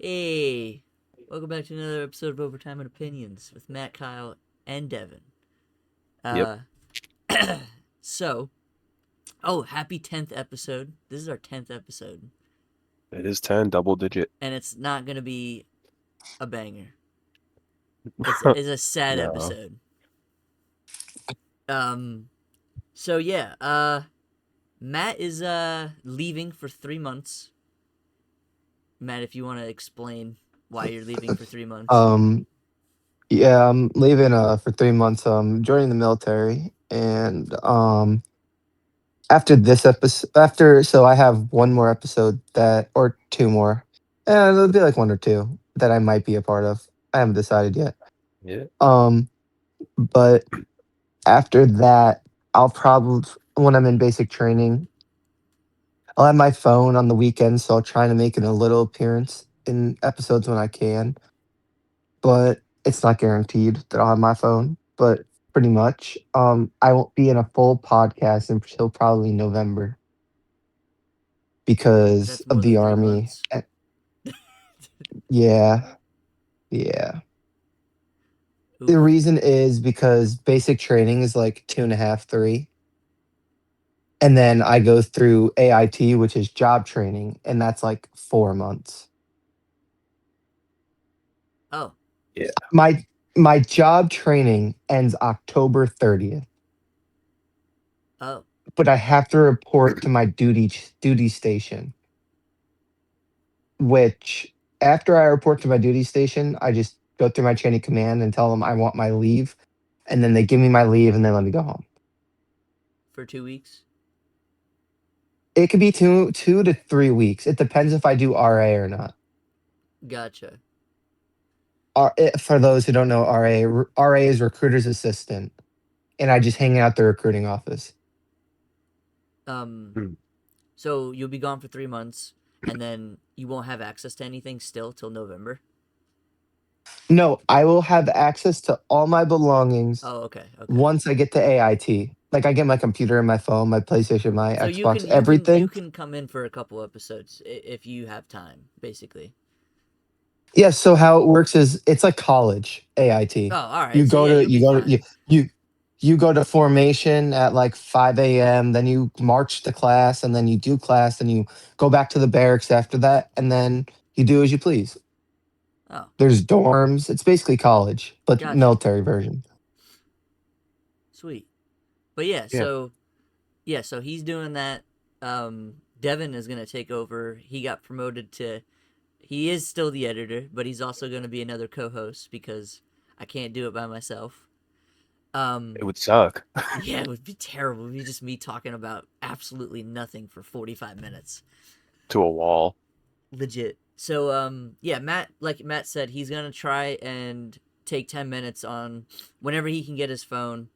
Hey, welcome back to another episode of Overtime and Opinions with Matt, Kyle, and Devin. Yep, Uh, so, happy 10th episode. This is our 10th episode, it is 10, double digit. and it's not gonna be a banger. It's a sad No. episode. Um, so yeah, Matt is leaving for 3 months. Matt, if you want to explain why you're leaving for 3 months. Um, yeah, I'm leaving for 3 months. Joining the military, and after this episode, so I have one more episode that, or two more, and it'll be like one or two that I might be a part of. I haven't decided yet. Yeah. Um, but after that, I'll probably when I'm in basic training, I'll have my phone on the weekends, so I'll try to make it a little appearance in episodes when I can. But it's not guaranteed that I'll have my phone, but pretty much. I won't be in a full podcast until probably November because That's more of than the three army. months. Yeah, yeah. The Oof. reason is because basic training is like 2.5, 3. And then I go through AIT, which is job training, and that's like 4 months. Oh, Yeah. My job training ends October 30th. oh, But I have to report to my duty station, which after I report to my duty station, I just go through my chain of command and tell them I want my leave, and then they give me my leave and then let me go home. for 2 weeks. It could be 2 to 3 weeks. It depends if I do RA or not. Gotcha. For those who don't know, RA is recruiter's assistant, and I just hang out at the recruiting office. Um, Hmm. so you'll be gone for 3 months, and then you won't have access to anything still till November. No, I will have access to all my belongings Oh, okay, okay. once I get to AIT. Like I get my computer and my phone, my PlayStation, my So you Xbox, can you can you everything. can come in for a couple episodes if you have time, basically. Yeah, so how it works is it's like college, Oh, AIT. all You right. So go yeah, to you'll be you go to fine. you go to formation at like 5 a.m., then you march to class, and then you do class, and you go back to the barracks after that, and then you do as you please. Oh, There's dorms. It's basically college, but gotcha. military version. Sweet. But yeah, Yeah. so he's doing that. Devin is gonna take over. He got promoted to. He is still the editor, but he's also gonna be another co-host because I can't do it by myself. Um, It would suck. Yeah, it would be terrible. It would be just me talking about absolutely nothing for 45 minutes. To a wall. Legit. So, yeah, Matt, like Matt said, he's going to try and take 10 minutes on whenever he can get his phone.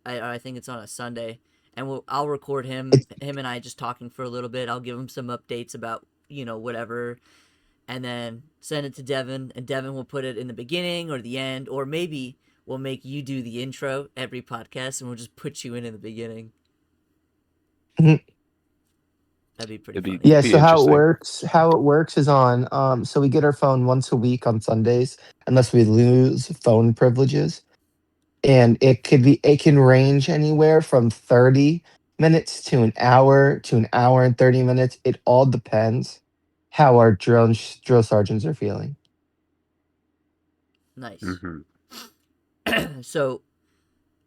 I think it's on a Sunday. And I'll record him, It's him and I just talking for a little bit. I'll give him some updates about, whatever. And then send it to Devin. And Devin will put it in the beginning or the end. Or maybe we'll make you do the intro every podcast and we'll just put you in the beginning. That'd be pretty It'd be funny. Yeah, be so interesting. how it works is on so we get our phone once a week on Sundays unless we lose phone privileges. And it can range anywhere from 30 minutes to an hour and 30 minutes. It all depends how our drill sergeants are feeling. Nice. Hmm. So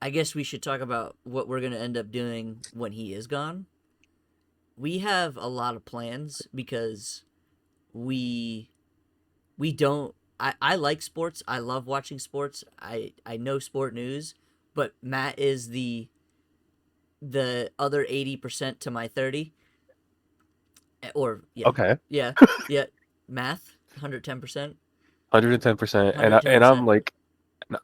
I guess we should talk about what we're gonna end up doing when he is gone. We have a lot of plans because we we don't. I like sports. I love watching sports. I know sport news, but Matt is the other 80% to my 30. Or yeah, Okay. yeah, yeah. Math 110%, 110%. And 110%.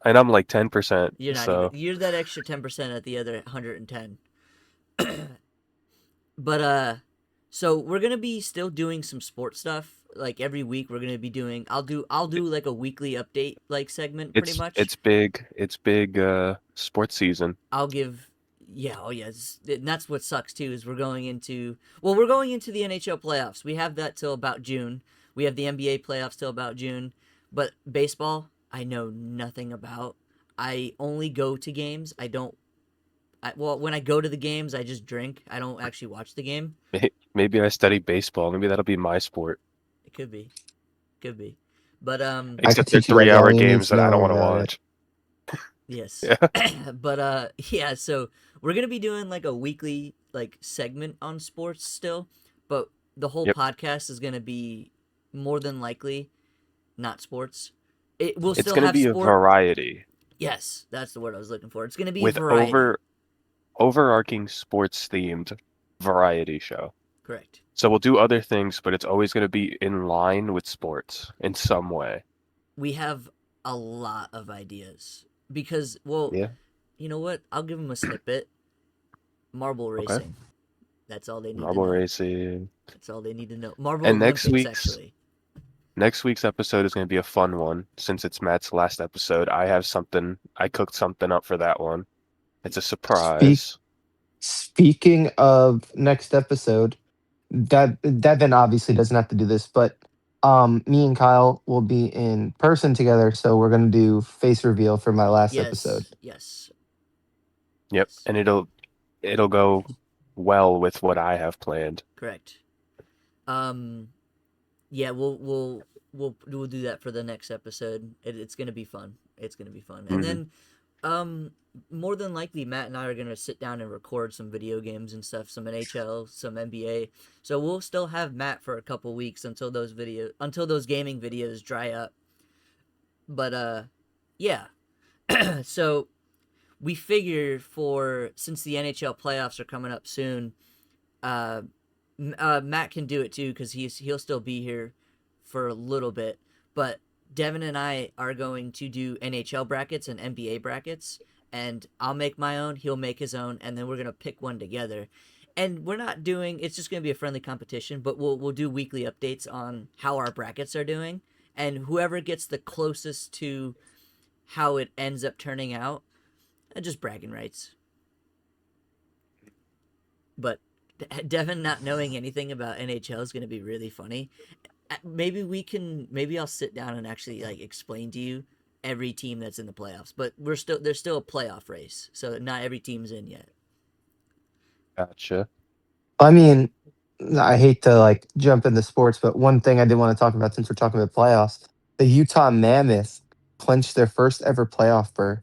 I'm like 10%. You're not even. So You're that extra 10% at the other 110. But so we're gonna be still doing some sports stuff. Like every week, we're gonna be doing. I'll do like a weekly update like segment, pretty much. it's big sports season. I'll give. Yeah, oh yeah, and that's what sucks too is we're going into the NHL playoffs. We have that till about June. We have the NBA playoffs till about June, but baseball I know nothing about. I only go to games. I don't. Well, when I go to the games, I just drink. I don't actually watch the game. Maybe I study baseball. Maybe that'll be my sport. It could be, but I could Except they're teach you guys all 3-hour you need games to that I don't know want to about it. watch. yes. Yeah. But yeah, so we're gonna be doing like a weekly like segment on sports still, but the whole Yep. podcast is gonna be more than likely not sports. It will It's still going to have be a sport. variety Yes, that's the word I was looking for. It's gonna be with variety. overarching sports themed variety show. Correct. So we'll do other things, but it's always going to be in line with sports in some way. We have a lot of ideas because, well, Yeah. you know what? I'll give them a snippet. Marble Okay. racing. That's all they need to Marble know. racing. That's all they need to know. Marble And Olympics, actually. next week's episode is going to be a fun one since it's Matt's last episode. I cooked something up for that one. It's a Speak surprise. Speaking of next episode, Devin obviously doesn't have to do this, but me and Kyle will be in person together, so we're gonna do face reveal for my last episode. Yes, yes, Yep. yes. And it'll go well with what I have planned. Correct. Um, yeah, we'll do that for the next episode. It's gonna be fun. It's gonna be fun. And Hmm. then, um, more than likely, Matt and I are gonna sit down and record some video games and stuff, some NHL, some NBA. So we'll still have Matt for a couple weeks until those gaming videos dry up. But yeah. So we figure for since the NHL playoffs are coming up soon, uh, Matt can do it too because he'll still be here for a little bit. But Devin and I are going to do NHL brackets and NBA brackets, and I'll make my own. He'll make his own, and then we're gonna pick one together. And we're not doing. It's just gonna be a friendly competition, but we'll do weekly updates on how our brackets are doing, and whoever gets the closest to how it ends up turning out, just bragging rights. But Devin not knowing anything about NHL is going to be really funny. Maybe I'll sit down and actually like explain to you every team that's in the playoffs. But there's still a playoff race, so not every team's in yet. Gotcha. I mean, I hate to like jump into sports, but one thing I did want to talk about since we're talking about playoffs, the Utah Mammoth clinched their first ever playoff berth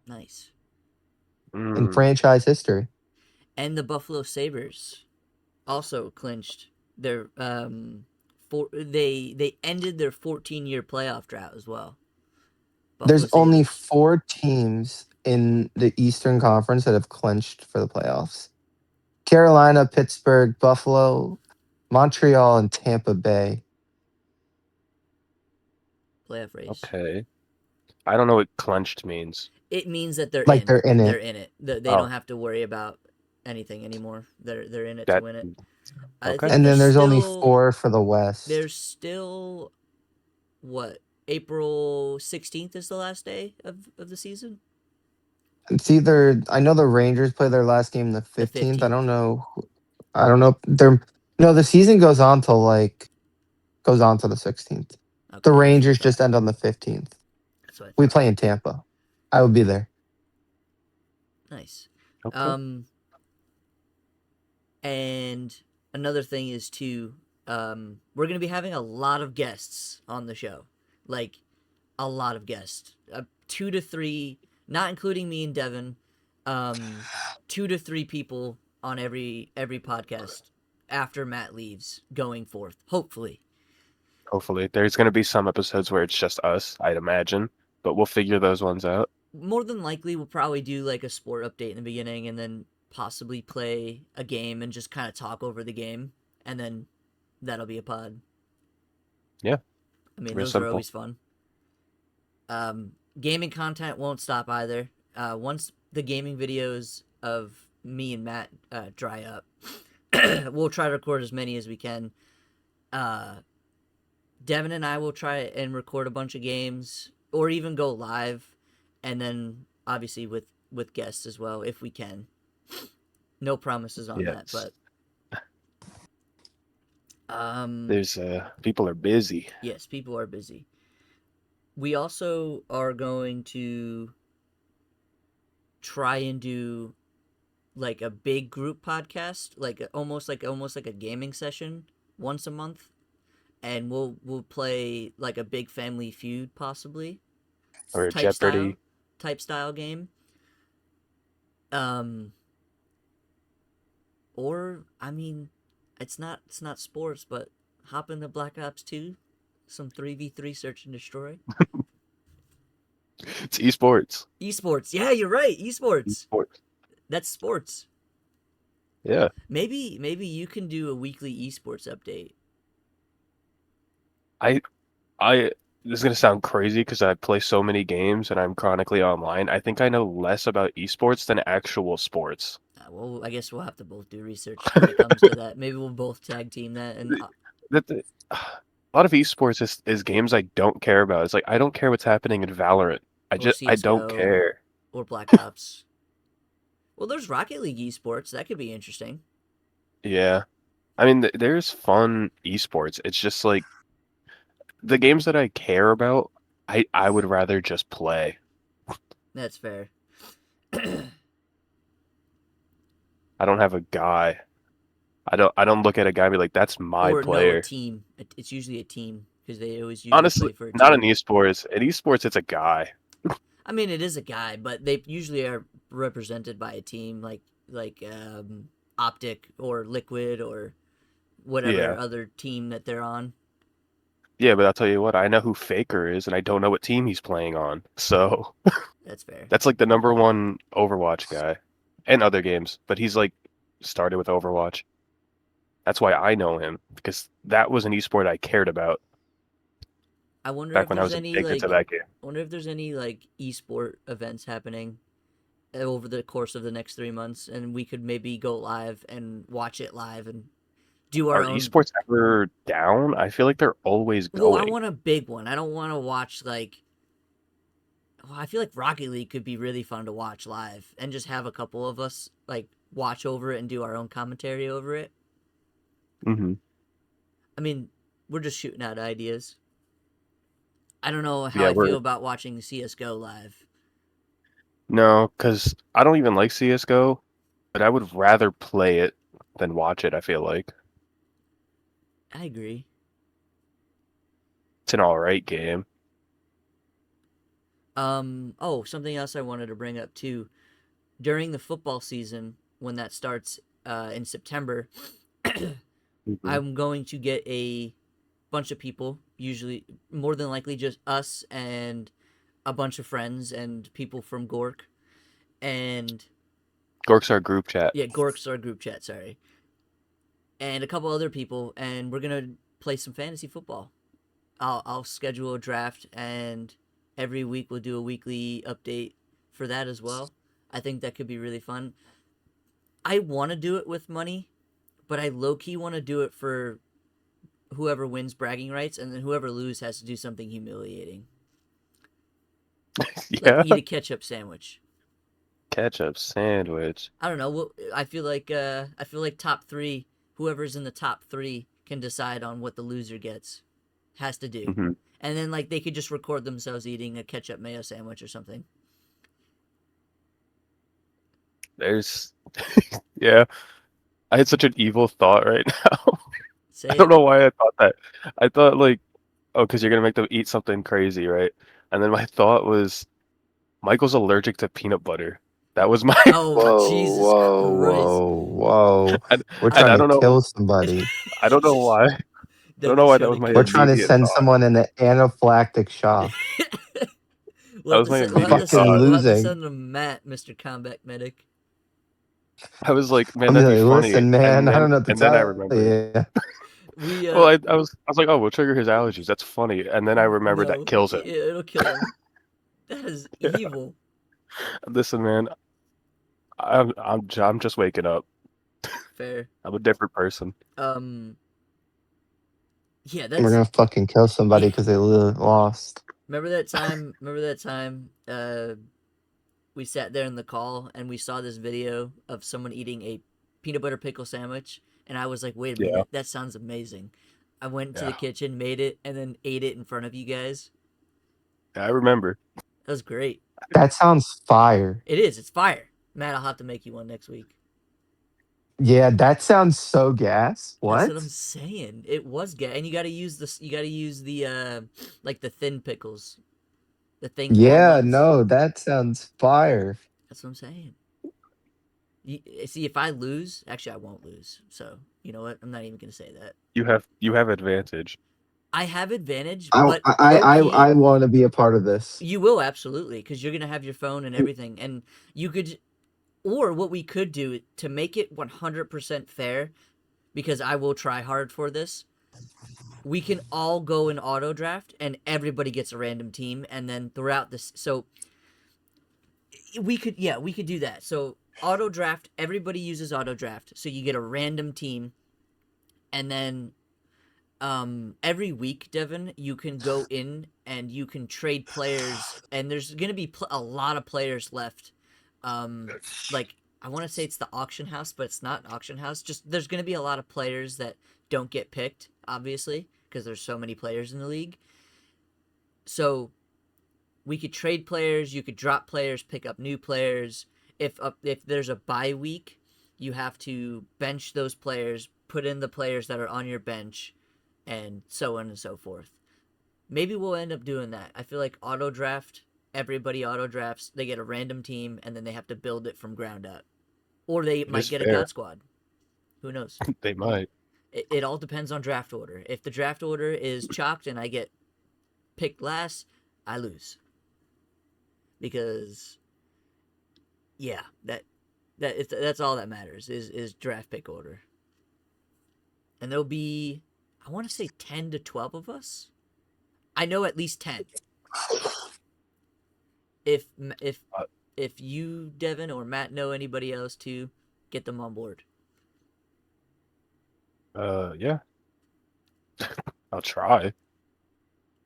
Nice. in Mm. franchise history. And the Buffalo Sabres also clinched their they ended their 14-year playoff drought as well. Buffalo There's only Sabres. 4 teams in the Eastern Conference that have clinched for the playoffs. Carolina, Pittsburgh, Buffalo, Montreal, and Tampa Bay. Playoff race. Okay. I don't know what clenched means. It means that they're Like in. they're in They're it. in it. They don't Oh, have to worry about anything anymore. They're in it to that win it. I okay. think And then there's only 4 for the West. there's still what, April 16th is the last day of the season. It's either I know the Rangers play their last game the The 15th. 15th. I don't know. They're no, the season goes on to the 16th. The Okay, that's what I Rangers thought. just end on the 15th. That's what I We thought. play in Tampa. I will be there. Nice. Okay. Um, and another thing is too, we're gonna be having a lot of guests on the show, like a lot of guests, 2 to 3, not including me and Devin, 2 to 3 people on every podcast after Matt leaves going forth. Hopefully, Hopefully. There's going to be some episodes where it's just us, I'd imagine, but we'll figure those ones out. more than likely, we'll probably do like a sport update in the beginning, and then possibly play a game and just kind of talk over the game, and then that'll be a pod. Yeah, I mean, real those are simple. always fun. Gaming content won't stop either. Once the gaming videos of me and Matt dry up, we'll try to record as many as we can. Devin and I will try and record a bunch of games, or even go live, and then obviously with guests as well if we can. No promises on that, Yes. but There's people are busy. Yes, people are busy. We also are going to try and do like a big group podcast, like almost like a gaming session once a month, and we'll play like a big Family Feud possibly Or type style Jeopardy. type style game. Um, or I mean, it's not sports, but hop into Black Ops 2, some 3v3 search and destroy. It's esports. Esports, yeah, you're right. Esports, Esports. that's sports. Yeah. Maybe you can do a weekly esports update. I I this is gonna sound crazy because I play so many games and I'm chronically online. I think I know less about esports than actual sports. Well, I guess we'll have to both do research when it comes to that. Maybe we'll both tag team that, and A lot of esports is games I don't care about. It's like I don't care what's happening in Valorant. or I don't CS:GO care. or Black Ops. Well, there's Rocket League esports. That could be interesting. Yeah. I mean, there's fun esports. It's just like the games that I care about, I would rather just play. That's fair. I don't have a guy. I don't look at a guy and be like, that's my Or no, a player. team. It's usually a team because they always usually Honestly, play for a not in team. esports. In esports, it's a guy. I mean, it is a guy, but they usually are represented by a team like Optic or Liquid or whatever Yeah. other team that they're on. Yeah, but I'll tell you what, I know who Faker is, and I don't know what team he's playing on. So That's fair. that's like the number one Overwatch guy. And other games, but he's like started with Overwatch. That's why I know him, because that was an esport I cared about I wonder back if when I there's was any addicted to like that game. I wonder if there's any like esport events happening over the course of the next 3 months, and we could maybe go live and watch it live and do our Are own. esports ever down? I feel like they're always Well, I going. want a big one. I don't want to watch like. Well, I feel like Rocket League could be really fun to watch live, and just have a couple of us like watch over it and do our own commentary over it. Hmm. I mean, we're just shooting out ideas. I don't know how Yeah, I feel we're about watching CS:GO live. no, because I don't even like CS:GO, but I would rather play it than watch it, I feel like. I agree. It's an all right game. Oh, something else I wanted to bring up too. During the football season, when that starts in September, Hmm. I'm going to get a bunch of people, usually more than likely just us and a bunch of friends and people from Gork and Gork's our group chat. yeah, Gork's our group chat, sorry. And a couple other people, and we're gonna play some fantasy football. I'll schedule a draft, and every week we'll do a weekly update for that as well. I think that could be really fun. I want to do it with money, but I low key want to do it for whoever wins bragging rights, and then whoever loses has to do something humiliating, like Yeah. eat a ketchup sandwich. Ketchup sandwich. I don't know. I feel like top three, whoever's in the top three can decide on what the loser gets, has to do, Hmm. and then like they could just record themselves eating a ketchup mayo sandwich or something. There's yeah. I had such an evil thought right now. I Say don't it. know why I thought that. I thought like, oh, because you're gonna make them eat something crazy, right? And then my thought was, Michael's allergic to peanut butter. That was my, Oh Whoa, Jesus whoa, Christ! whoa, whoa. and, We're I and trying I to don't know, kill somebody. I don't know why. I don't know Devin's why that trying was to my We're kill trying me. to immediate send thought. someone in an anaphylactic shock. That was my We'll have immediate to Fucking send thought. we'll have to losing. send him Matt, Mr. Combat Medic. I was like, man, I'm that'd be like, funny. listen, man, I don't know what to And then I tell remembered. you. We Well, I was like, oh, we'll trigger his allergies. That's funny. And then I remembered that no, kills him. it'll kill him. That is Yeah. evil. Listen, man, I'm just waking up. Fair. I'm a different person. Um. Yeah, We're that's gonna fucking kill somebody yeah. because they lost. Remember that time? Remember that time? We sat there in the call and we saw this video of someone eating a peanut butter pickle sandwich, And I was like, wait a Yeah, minute, that sounds amazing. I went to the yeah, kitchen, made it, and then ate it in front of you guys. I remember. That was great. That sounds fire. It is. It's fire. Matt, I'll have to make you one next week. Yeah, that sounds so gas. That's what What? I'm saying. It was good, and you got to use this. You got to use the like the thin pickles, the thin corn Yeah, ones. no, that sounds fire. That's what I'm saying. See, if I lose, actually, I won't lose. So you know what? I'm not even gonna say that. You have advantage. I have advantage, I but I low I key, I want to be a part of this. you will absolutely because you're gonna have your phone and everything, and you could. Or what we could do to make it 100% fair, because I will try hard for this, we can all go in auto draft and everybody gets a random team, and then throughout this, so we could do that. So auto draft, everybody uses auto draft, so you get a random team, and then every week, Devin, you can go in and you can trade players, and there's gonna be a lot of players left. Like, I want to say it's the auction house, but it's not an auction house. Just there's gonna be a lot of players that don't get picked, obviously, because there's so many players in the league. So we could trade players, you could drop players, pick up new players. If there's a bye week, you have to bench those players, put in the players that are on your bench, and so on and so forth. Maybe we'll end up doing that. I feel like auto draft, everybody auto drafts, they get a random team and then they have to build it from ground up. Or they It might is get a fair. god squad. Who knows? They might. It all depends on draft order. If the draft order is chalked and I get picked last, I lose. Because yeah, that's all that matters is draft pick order. And there'll be, I want to say 10 to 12 of us. I know at least 10. If if Uh, if you, Devin, or Matt know anybody else too, get them on board. yeah, I'll try.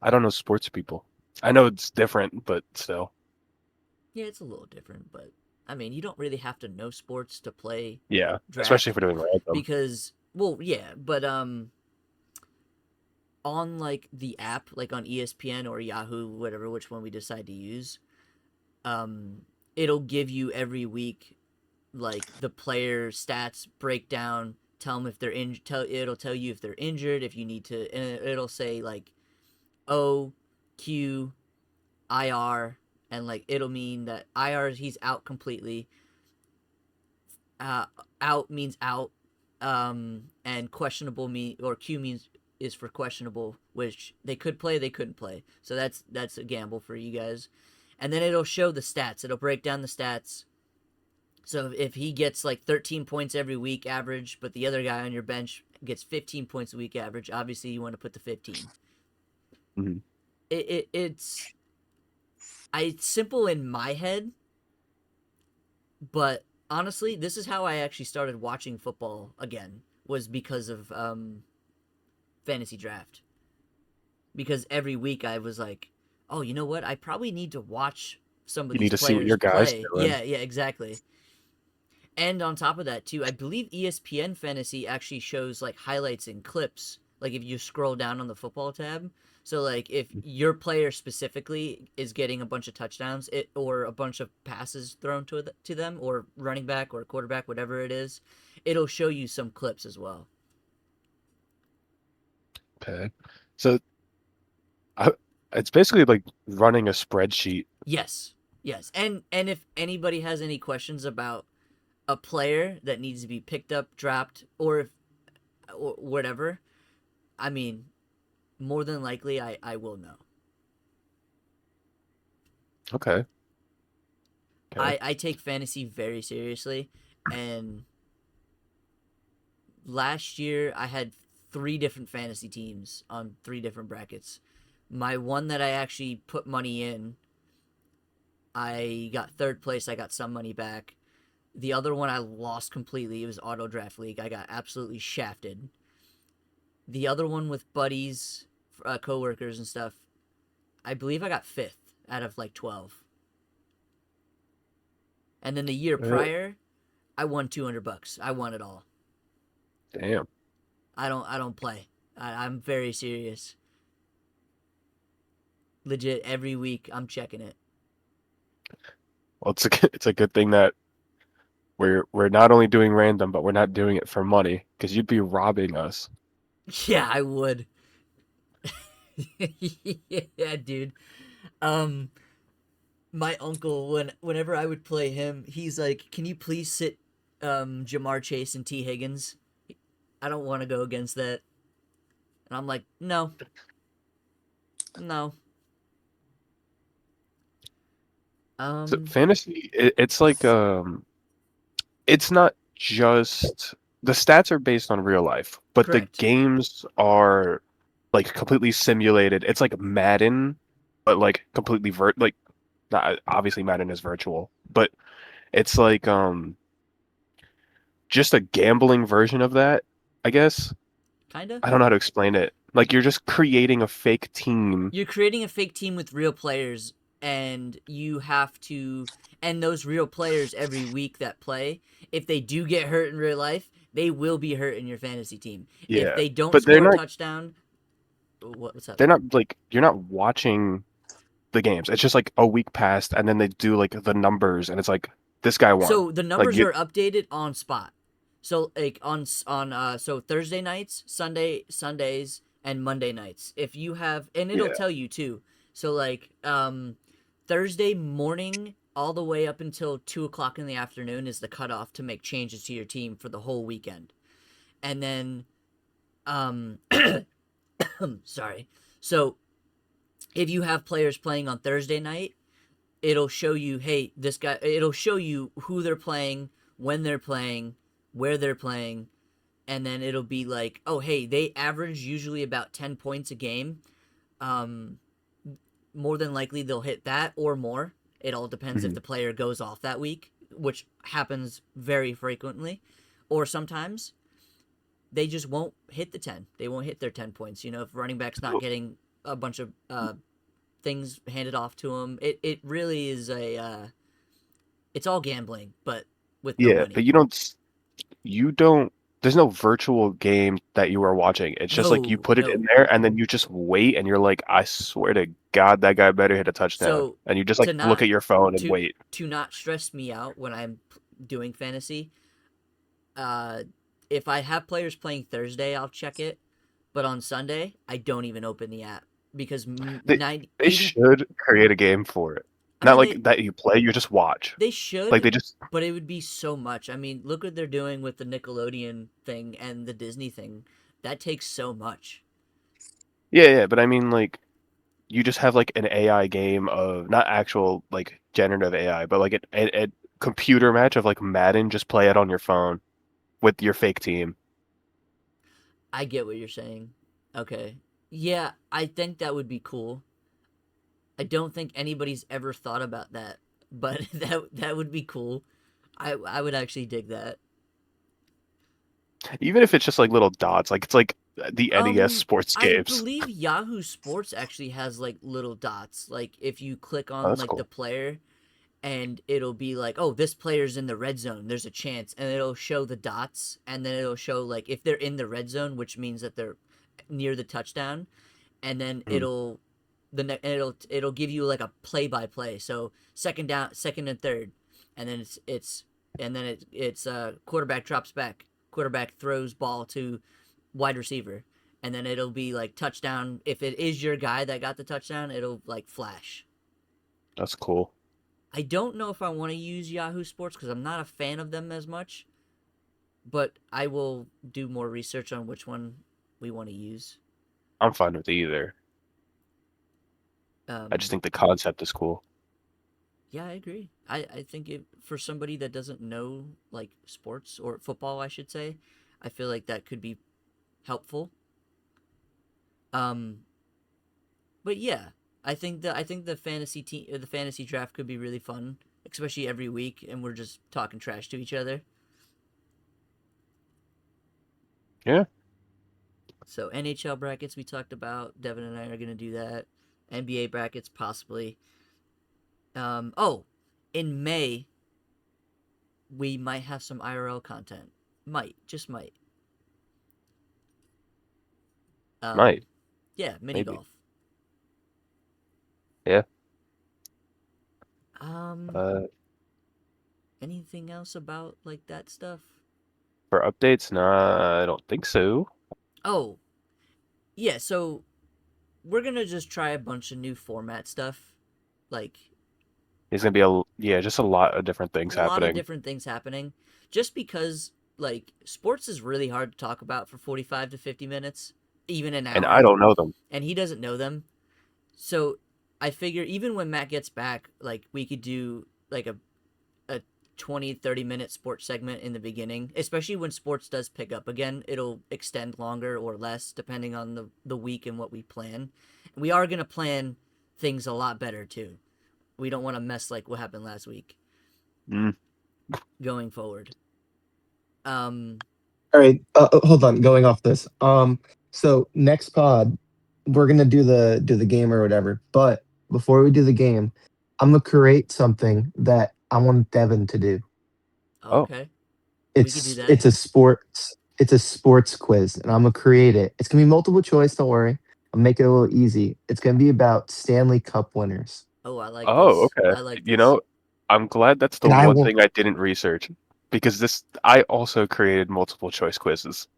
I don't know sports people. I know it's different, but still. Yeah, it's a little different, but I mean, you don't really have to know sports to play Yeah, especially draft if we're doing random. because, well, yeah, but on like the app, like on ESPN or Yahoo, whatever, which one we decide to use, um, it'll give you every week like the player stats breakdown. Tell them if they're in. It'll tell you if they're injured. If you need to, and it'll say like O, Q, IR, and like it'll mean that IR he's out completely. Uh, Out means out, and questionable or Q means is for questionable, which they could play, they couldn't play. So that's a gamble for you guys. And then it'll show the stats. It'll break down the stats. So if he gets like 13 points every week average, but the other guy on your bench gets 15 points a week average, obviously you want to put the 15. Mhm. It's simple in my head, but honestly, this is how I actually started watching football again, was because of fantasy draft. Because every week I was like, oh, you know what? I probably need to watch some of You need these to see what players your guy's play. doing. Yeah, exactly. And on top of that, too, I believe ESPN Fantasy actually shows like highlights and clips. Like if you scroll down on the football tab, so like if your player specifically is getting a bunch of touchdowns, or a bunch of passes thrown to them, or running back or quarterback, whatever it is, it'll show you some clips as well. Okay. So I, it's basically like running a spreadsheet. Yes, yes, and if anybody has any questions about a player that needs to be picked up, dropped, or whatever, I mean, more than likely I will know. Okay. Okay. I take fantasy very seriously, and last year I had three different fantasy teams on three different brackets. My one that I actually put money in, I got third place. I got some money back. The other one I lost completely. It was auto draft league. I got absolutely shafted. The other one with buddies, coworkers and stuff, I believe I got fifth out of like 12. And then the year Uh, prior, I won $200. I won it all. Damn. I don't play. I'm very serious. Legit, every week I'm checking it. Well, it's a good thing that we're not only doing random, but we're not doing it for money because you'd be robbing us. Yeah, I would. Yeah, dude. Um, my uncle, whenever I would play him, he's like, "Can you please sit, Jamar Chase and T Higgins? I don't want to go against that." And I'm like, "No, no." So Um, fantasy, it's like it's not just the stats are based on real life, but the correct. games are like completely simulated. It's like Madden, but like completely like not obviously Madden is virtual, but it's like just a gambling version of that, I guess. Kinda. I don't know how to explain it. Like you're just creating a fake team. You're creating a fake team with real players, and you have to, and those real players every week that play, if they do get hurt in real life, they will be hurt in your fantasy team. If Yeah. they don't But score a touchdown, what's up? they're not like you're not watching the games. It's just like a week passed and then they do like the numbers and it's like this guy won. So the Like numbers you are updated on spot. So like on so Thursday nights, Sundays, and Monday nights. If you have, and it'll yeah. tell you too. So like Thursday morning all the way up until 2 o'clock in the afternoon is the cutoff to make changes to your team for the whole weekend. And then um sorry. So if you have players playing on Thursday night, it'll show you, hey, this guy, it'll show you who they're playing, when they're playing, where they're playing, and then it'll be like, oh, hey, they average usually about 10 points a game. Um, More than likely they'll hit that or more. It all depends if Mhm. the player goes off that week, which happens very frequently. Or sometimes they just won't hit the 10. They won't hit their 10 points. You know, if running back's not getting a bunch of things handed off to him, it really is it's all gambling, but with no Yeah, but money. you don't there's no virtual game that you are watching. It's just like you No, put it in no. there and then you just wait and you're like, I swear to God that guy better hit a touchdown. So And you just like to look not at your phone and to wait. to not stress me out when I'm doing fantasy, uh, if I have players playing Thursday, I'll check it. But on Sunday, I don't even open the app because They 90, they 80. should create a game for it. I Not mean, like that you play, you just watch. they Like should, they just but it would be so much. I mean, look what they're doing with the Nickelodeon thing and the Disney thing. That takes so much. yeah, yeah, but I mean like you just have like an AI game of not actual like generative AI, but like a computer match of like Madden. Just play it on your phone with your fake team. I get what you're saying. Okay. Yeah, I think that would be cool. I don't think anybody's ever thought about that, but that would be cool. I would actually dig that. Even if it's just like little dots, like it's like the NES Um, sports I games. believe Yahoo Sports actually has like little dots. Like if you click Oh, on that's like the cool. player, and it'll be like, oh, this player's in the red zone. There's a chance, and it'll show the dots, and then it'll show like if they're in the red zone, which means that they're near the touchdown, and then Mm, it'll give you like a play by play. So second down, second and third, and then it's quarterback drops back, quarterback throws ball to wide receiver, and then it'll be like touchdown. If it is your guy that got the touchdown, it'll like flash. that's cool. I don't know if I want to use Yahoo Sports because I'm not a fan of them as much, but I will do more research on which one we want to use. I'm fine with either. I just Um, think the concept is cool. Yeah, I agree. I think for somebody that doesn't know like sports or football, I should say, I feel like that could be helpful. Um, but yeah, I think the fantasy draft could be really fun, especially every week, and we're just talking trash to each other. Yeah. So NHL brackets we talked about. Devin and I are gonna do that. NBA brackets possibly. Oh, in May we might have some IRL content. Might, just might. Um, Might, yeah, mini maybe. golf. Yeah. Um, Uh, anything else about like that stuff? for updates, nah, I don't think so. Oh, yeah. So we're gonna just try a bunch of new format stuff, like There's gonna be yeah, just a lot of different things a lot of happening. different things happening. Just because like sports is really hard to talk about for 45 to 50 minutes, even an And I hour, don't know them. and he doesn't know them. So I figure even when Matt gets back, like we could do like a 20-30 minute sports segment in the beginning, especially when sports does pick up again. It'll extend longer or less depending on the week and what we plan. And we are going to plan things a lot better too. We don't want to mess like what happened last week Mm. going forward. Um All right, hold on. Going off this. So next pod, we're gonna do the game or whatever. But before we do the game, I'm gonna create something that I want Devin to do. Oh, okay. We could do It's that. it's a sports quiz, and I'm gonna create it. It's gonna be multiple choice. Don't worry. I'll make it a little easy. It's gonna be about Stanley Cup winners, Oh, I like oh, this. okay. I like You this. know, I'm glad that's the and I one want. thing I didn't research because I also created multiple choice quizzes,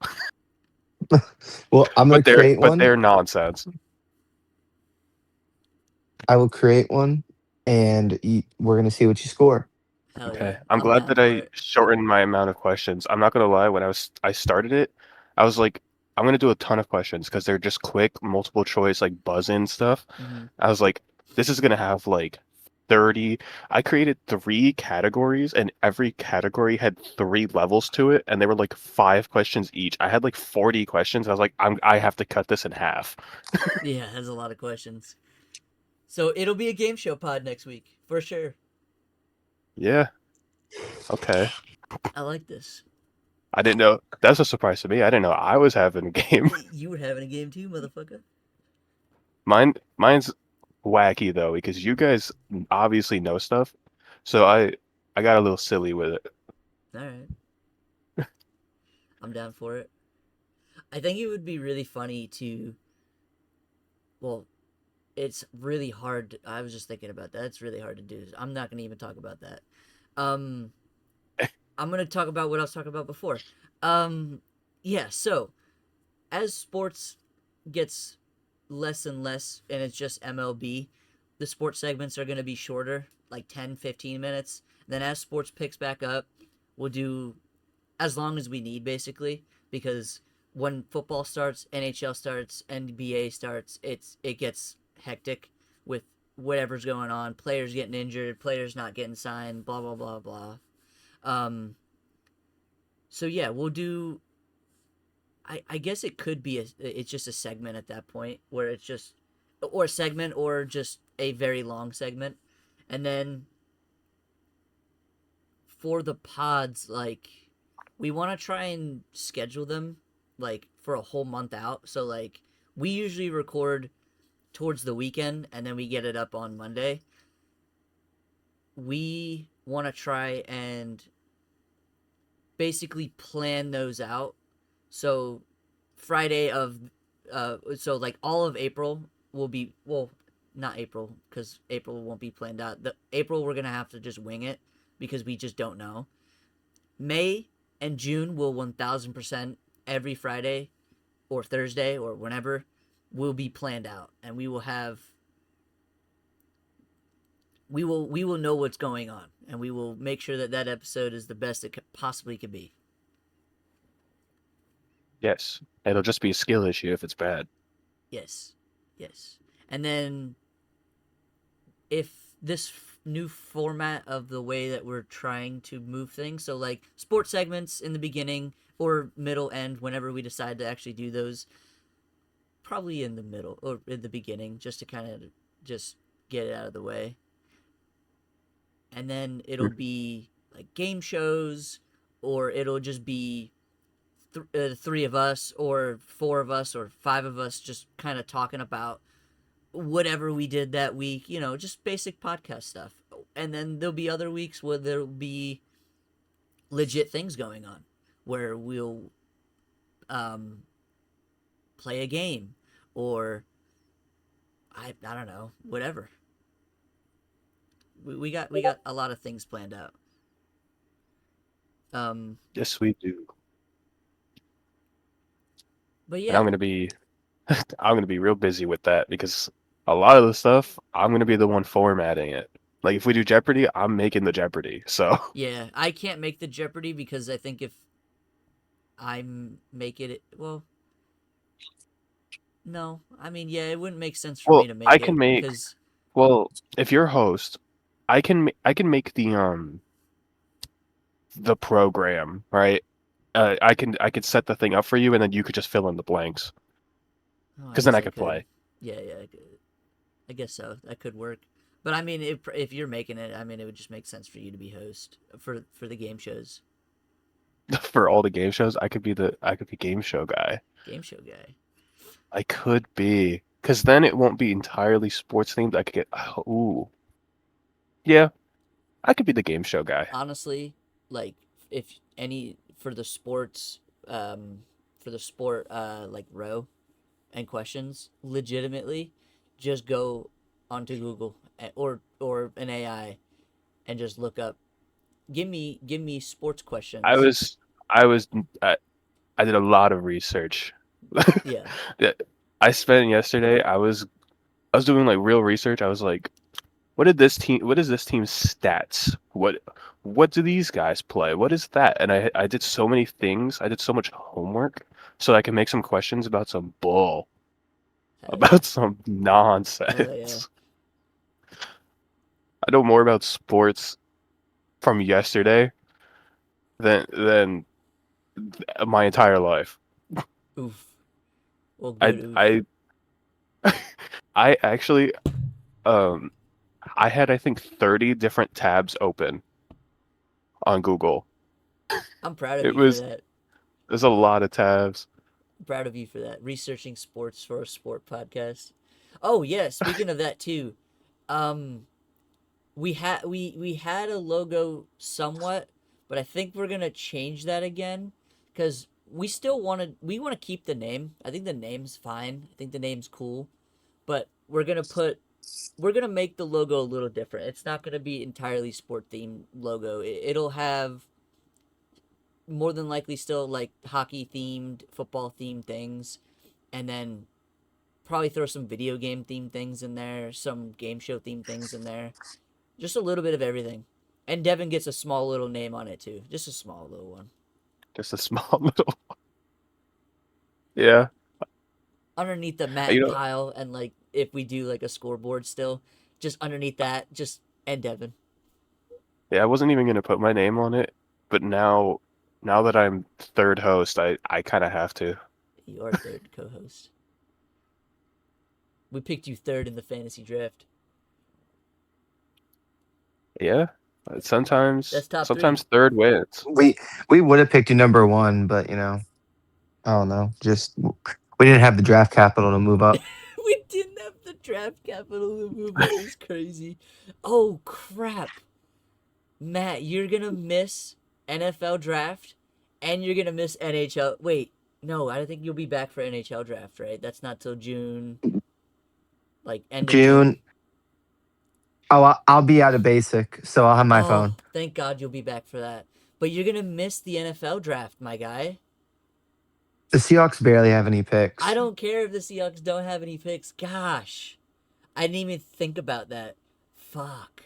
Well, I'm gonna create but one. they're nonsense. I will create one, and we're gonna see what you score. Hell yeah. Okay. I'm I'm glad down that for I it. shortened my amount of questions. I'm not gonna lie, when I started it, I was like, I'm gonna do a ton of questions because they're just quick, multiple choice, like buzz-in stuff. Mhm. I was like, this is gonna have like 30. I created three categories, and every category had three levels to it, and they were like 5 questions each. I had like 40 questions. I was like, I have to cut this in half. Yeah, that's a lot of questions. So it'll be a game show pod next week for sure. Yeah. Okay. I like this. I didn't know. That's a surprise to me. I didn't know I was having a game. You were having a game too, motherfucker. Mine's wacky though because you guys obviously know stuff. So I got a little silly with it. All right, I'm down for it. I think it would be really funny to. Well, it's really hard. I was just thinking about that. It's really hard to do. I'm not gonna even talk about that. Um, I'm gonna talk about what I was talking about before. Um, yeah. So as sports gets less and less, and it's just MLB, the sports segments are gonna be shorter, like 10, 15 minutes. And then as sports picks back up, we'll do as long as we need basically because when football starts, NHL starts, NBA starts, it gets hectic with whatever's going on, players getting injured, players not getting signed, blah blah blah blah. Um so yeah, we'll do I guess it could be it's just a segment at that point where it's just or a segment or just a very long segment. And then for the pods, like we want to try and schedule them like for a whole month out. So like we usually record towards the weekend and then we get it up on Monday. We want to try and basically plan those out. So Friday of so like all of April will be well not April because April won't be planned out. The April we're gonna have to just wing it because we just don't know. May and June will 1000% every Friday or Thursday or whenever will be planned out and we will know what's going on and we will make sure that that episode is the best it possibly could be. Yes. It'll just be a skill issue if it's bad. Yes. Yes. And then if this new format of the way that we're trying to move things, so like sports segments in the beginning or middle end whenever we decide to actually do those, probably in the middle or in the beginning just to kind of just get it out of the way. And then it'll Mm. be like game shows or it'll just be three of us or four of us or five of us just kind of talking about whatever we did that week, just basic podcast stuff. And then there'll be other weeks where there'll be legit things going on where we'll um play a game, or I don't know, whatever. We got a lot of things planned out. Um, Yes, we do. but And yeah, I'm gonna be real busy with that because a lot of the stuff I'm gonna be the one formatting it. Like if we do Jeopardy, I'm making the Jeopardy. So yeah, I can't make the Jeopardy because I think if I make it, well, no, I mean, yeah, it wouldn't make sense for me well, to I make can it make because well, if you're host, I can make the program, right? I could set the thing up for you and then you could just fill in the blanks oh, I because then guess I I could could. play Yeah, yeah, I guess so. That could work. But I mean, if you're making it, I mean, it would just make sense for you to be host for the game shows, for all the game shows. I could be game show guy. game show guy. I could be because then it won't be entirely sports themed. I could get ooh yeah, I could be the game show guy. Honestly, like if any for the sports, um, for the sport, like row and questions, legitimately, just go onto Google or an AI and just look up. Give me sports I questions. was I was I, I did a lot of research. Yeah, Yeah, I spent yesterday. I was doing like real research. I was like, what is this team's stats? What do these guys play? What is that? And I did so many things. I did so much homework so I can make some questions about some bull, hell yeah, about some hell yeah. nonsense. I know more about sports from yesterday than my entire life. Oof. Well, I good oof. I I actually um I had I think 30 different tabs open on Google. I'm proud of It you for was that. there's a lot of tabs. I'm proud of you for that. Researching sports for a sport podcast. Oh yeah, speaking of that too, um, we had a logo somewhat, but I think we're gonna change that again because we want to keep the name. I think the name's fine. I think the name's cool, but we're gonna make the logo a little different. It's not gonna be entirely sport themed logo. It'll have more than likely still like hockey themed, football themed things, and then probably throw some video game themed things in there, some game show themed things in there. Just a little bit of everything. And Devin gets a small little name on it too. Just a small little one. Just a small little yeah. Underneath the You Matt know, Kyle and like if we do like a scoreboard still, just underneath that, just and Devin. yeah, I wasn't even gonna put my name on it, but now that I'm third host, I kind of have to. Your third co host. We picked you third in the fantasy draft. Yeah. That's top three. Sometimes third wins. We would have picked you number one, but I don't know. Just we didn't have the draft capital to move up. We didn't have the draft capital to move up. It's crazy. Oh crap. Matt, you're gonna miss NFL draft, and you're gonna miss NHL. Wait, no, I think you'll be back for NHL draft, right? That's not till June, like end of June. June. Oh, I'll be out of basic, so I'll have my Oh, phone. thank God you'll be back for that. But you're gonna miss the NFL draft, my guy. The Seahawks barely have any I picks. don't care if the Seahawks don't have any picks. Gosh, I didn't even think about that. Fuck.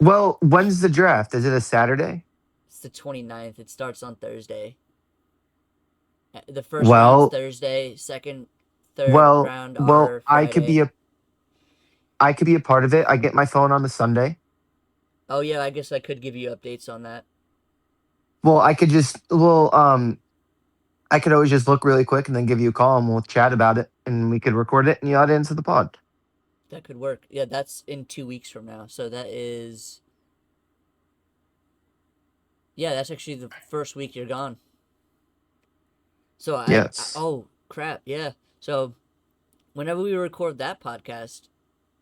Well, when's the draft? Is it a Saturday? It's the 29th. It starts on Thursday. The first round's Well, Thursday. Second, third well, round well. are Friday. I could be a part of it. I get my phone on the Sunday. Oh yeah, I guess I could give you updates on that. Well, I could just I could always just look really quick and then give you a call and we'll chat about it and we could record it and you add it into the pod. That could work. Yeah, that's in 2 weeks from now. So that is yeah, that's actually the first week you're gone. So Yes. oh crap, yeah. So whenever we record that podcast,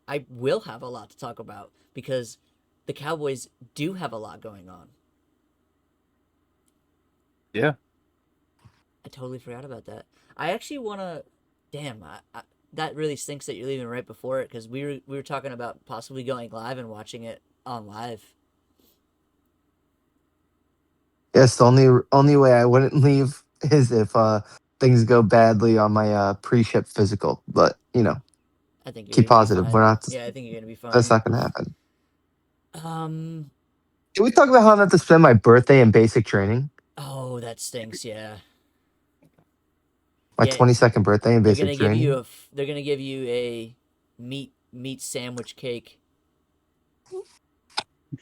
I will have a lot to talk about because the Cowboys do have a lot going on. Yeah. I totally forgot about that. I actually want to. Damn, that really stinks that you're leaving right before it because we were talking about possibly going live and watching it on live. Yes, the only way I wouldn't leave is if things go badly on my pre-ship physical. But I think you're keep gonna be positive. We're fine. not. Yeah, I think you're gonna be That's fine. not gonna happen. Um. Can we talk about how I'm about to spend my birthday in basic training? Oh, that stinks. Yeah. My Yeah. 22nd birthday in They're basic gonna give you training. a. They're gonna give you a meat sandwich cake.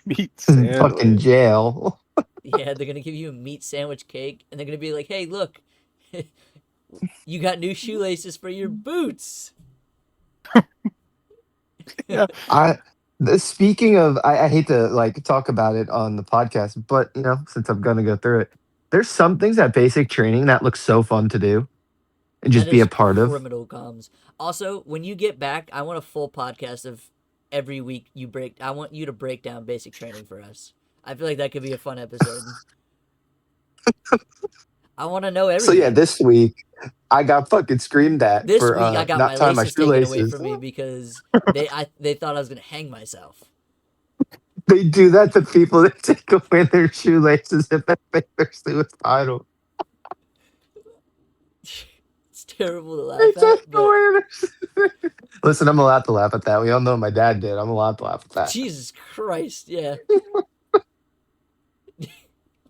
Meat Fucking sandwich. jail. Yeah, they're gonna give you a meat sandwich cake, and they're gonna be like, "Hey, look, you got new shoelaces for your boots." Yeah. I Speaking of, I hate to like talk about it on the podcast, but since I'm gonna go through it, there's some things at basic training that look so fun to do and That just be a is part of. criminal comms. Also, when you get back, I want a full podcast of every week you break. I want you to break down basic training for us. I feel like that could be a fun episode. I want to know So yeah, everything. this week I got fucking screamed at This for week, I got not my tying my laces taken away shoelaces. from me because they thought I was gonna hang myself. They do that to people that take away their shoelaces if they think they're suicidal. It's terrible to They laugh take at, but away their. Listen, I'm allowed to laugh at that. We all know my dad did. I'm allowed to laugh at that. Jesus Christ, yeah.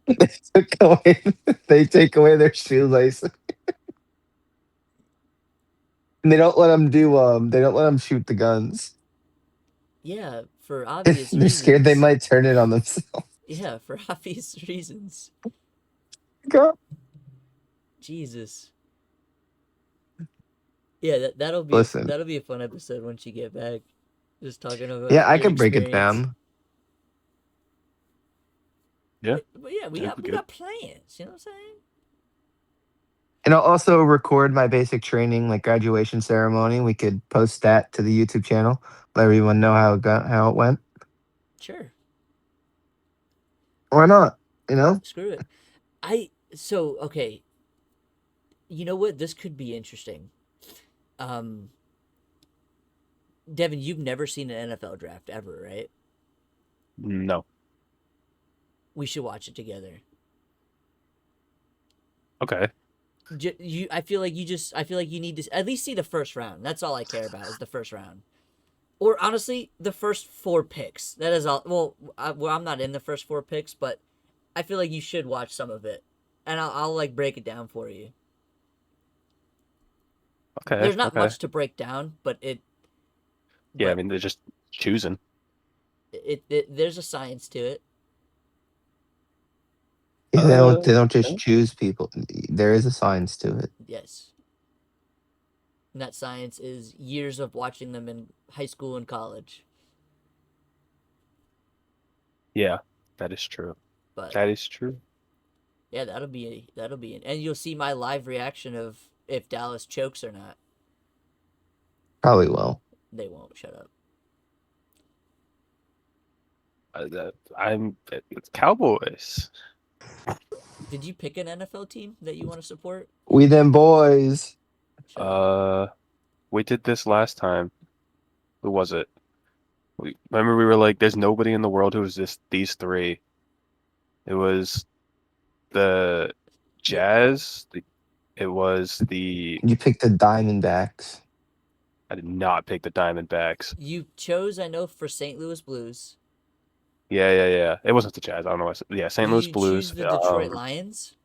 They took away. They take away their shoelaces. And they don't let them do. They don't let them shoot the guns. Yeah, for obvious They're scared they reasons. might turn it on themselves. Yeah, for obvious reasons. God. Jesus. Yeah, Listen, that'll be a fun episode once you get back. Just talking about yeah, I your could break it experience. down. Yeah. But yeah, we That'd got be we good. got plans. You know what I'm saying? And I'll also record my basic training, like graduation ceremony. We could post that to the YouTube channel, let everyone know how it went. Sure. Why not? You know, Screw it. Okay. You know what? This could be interesting. Um, Devin, you've never seen an NFL draft ever, right? No. We should watch it together. Okay. I feel like you need to at least see the first round. That's all I care about is the first round. Or honestly, the first four picks. That is all. Well, I'm not in the first four picks, but I feel like you should watch some of it, and I'll like break it down for you. Okay. There's not Okay. much to break down, Yeah. I but mean, they're just choosing. there's a science to it. yeah, they don't. Uh. They don't just Okay. choose people. There is a science to it. Yes, and that science is years of watching them in high school and college. Yeah. That is true. But That is true. yeah, and you'll see my live reaction of if Dallas chokes or not. Probably will. They won't. Shut up. It's Cowboys. Did you pick an NFL team that you want to support? We them boys. Shut up. Uh, we did this last time. Who was it? Remember we were like, there's nobody in the world who is these three. It was the Yeah, Jazz. It was the. You picked the Diamondbacks. I did not pick the Diamondbacks. you chose, I know, for St. Louis Blues. Yeah, yeah, yeah. It wasn't the Jazz. I don't know what. Yeah, St. Louis You choose Blues. the Detroit Lions.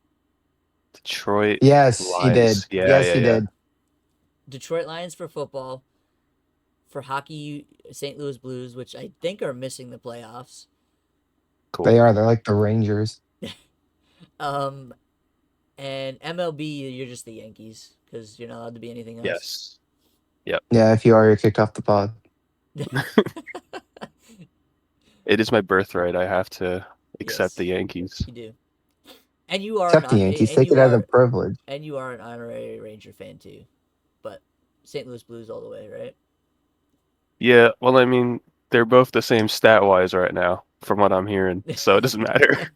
Detroit Yes, he did. Lions. Yeah, Yes, yeah, he yeah. did. Detroit Lions for football. For hockey, St. Louis Blues, which I think are missing the playoffs. They Cool. are. They're like the Rangers. Um, and MLB, you're just the Yankees because you're not allowed to be anything else. Yes. Yep. Yeah, if you are, you're kicked off the pod. It is my birthright. I have to accept the Yes, Yankees. you do. And you are Except the Yankees. Take it as a privilege. an honorary Ranger fan too. But St. Louis Blues all the way, right? Yeah, well, I mean, they're both the same stat-wise right now, from what I'm hearing, so it doesn't matter.